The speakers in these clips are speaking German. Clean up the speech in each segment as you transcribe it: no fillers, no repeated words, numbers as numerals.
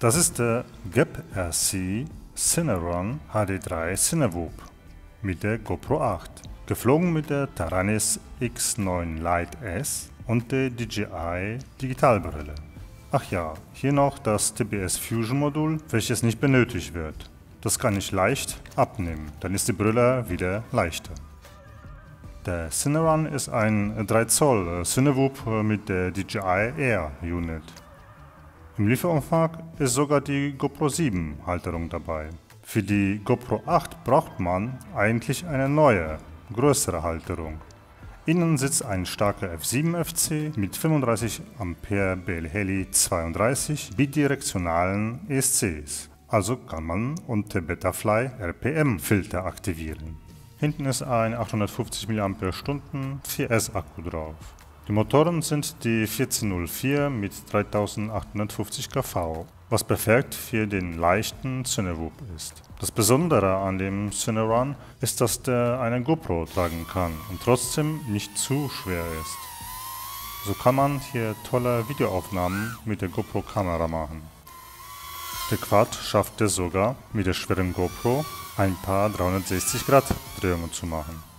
Das ist der Gap RC Cineron HD3 Cinewoop mit der GoPro 8, geflogen mit der Taranis X9 Lite S und der DJI Digitalbrille. Ach ja, hier noch das TBS Fusion Modul, welches nicht benötigt wird. Das kann ich leicht abnehmen, dann ist die Brille wieder leichter. Der Cineron ist ein 3 Zoll Cinewoop mit der DJI Air Unit. Im Lieferumfang ist sogar die GoPro 7 Halterung dabei. Für die GoPro 8 braucht man eigentlich eine neue, größere Halterung. Innen sitzt ein starker F7 FC mit 35 Ampere BL-Heli 32 bidirektionalen ESCs. Also kann man unter Betafly RPM Filter aktivieren. Hinten ist ein 850 mAh 4S Akku drauf. Die Motoren sind die 1404 mit 3850 kV, was perfekt für den leichten Cinewoop ist. Das Besondere an dem Cineron ist, dass der eine GoPro tragen kann und trotzdem nicht zu schwer ist. So kann man hier tolle Videoaufnahmen mit der GoPro-Kamera machen. Der Quad schafft es sogar, mit der schweren GoPro ein paar 360-Grad-Drehungen zu machen.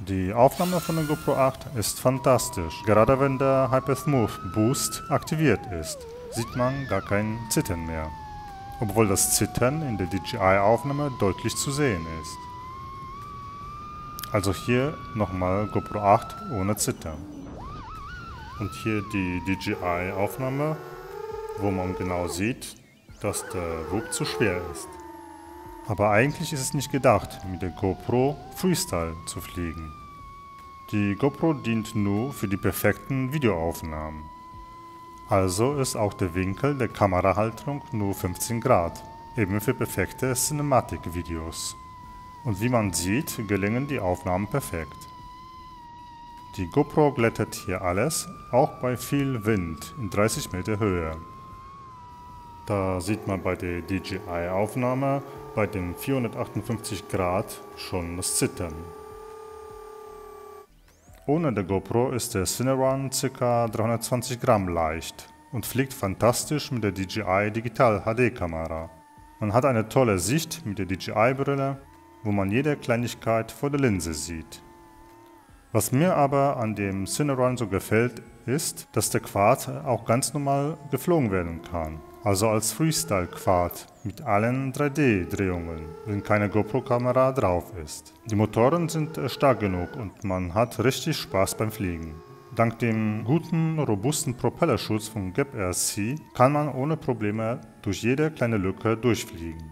Die Aufnahme von der GoPro 8 ist fantastisch. Gerade wenn der Hypersmooth Boost aktiviert ist, sieht man gar kein Zittern mehr. Obwohl das Zittern in der DJI-Aufnahme deutlich zu sehen ist. Also hier nochmal GoPro 8 ohne Zittern. Und hier die DJI-Aufnahme, wo man genau sieht, dass der Woop zu schwer ist. Aber eigentlich ist es nicht gedacht, mit der GoPro Freestyle zu fliegen. Die GoPro dient nur für die perfekten Videoaufnahmen. Also ist auch der Winkel der Kamerahalterung nur 15 Grad, eben für perfekte Cinematic-Videos. Und wie man sieht, gelingen die Aufnahmen perfekt. Die GoPro glättet hier alles, auch bei viel Wind in 30 Meter Höhe. Da sieht man bei der DJI-Aufnahme bei den 458 Grad schon das Zittern. Ohne der GoPro ist der Cineron ca. 320 Gramm leicht und fliegt fantastisch mit der DJI Digital HD Kamera. Man hat eine tolle Sicht mit der DJI-Brille, wo man jede Kleinigkeit vor der Linse sieht. Was mir aber an dem Cineron so gefällt, ist, dass der Quad auch ganz normal geflogen werden kann. Also als Freestyle-Quad mit allen 3D-Drehungen, wenn keine GoPro-Kamera drauf ist. Die Motoren sind stark genug und man hat richtig Spaß beim Fliegen. Dank dem guten, robusten Propellerschutz von Gap RC kann man ohne Probleme durch jede kleine Lücke durchfliegen.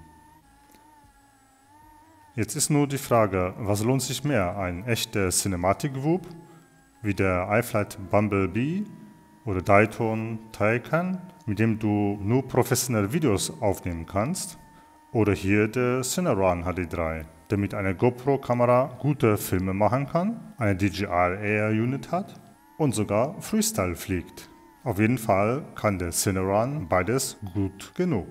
Jetzt ist nur die Frage, was lohnt sich mehr, ein echter Cinematic-Woop wie der iFlight Bumblebee oder Dayton Taycan, mit dem du nur professionelle Videos aufnehmen kannst, oder hier der Cineron HD3, der mit einer GoPro-Kamera gute Filme machen kann, eine DJI Air Unit hat und sogar Freestyle fliegt. Auf jeden Fall kann der Cineron beides gut genug.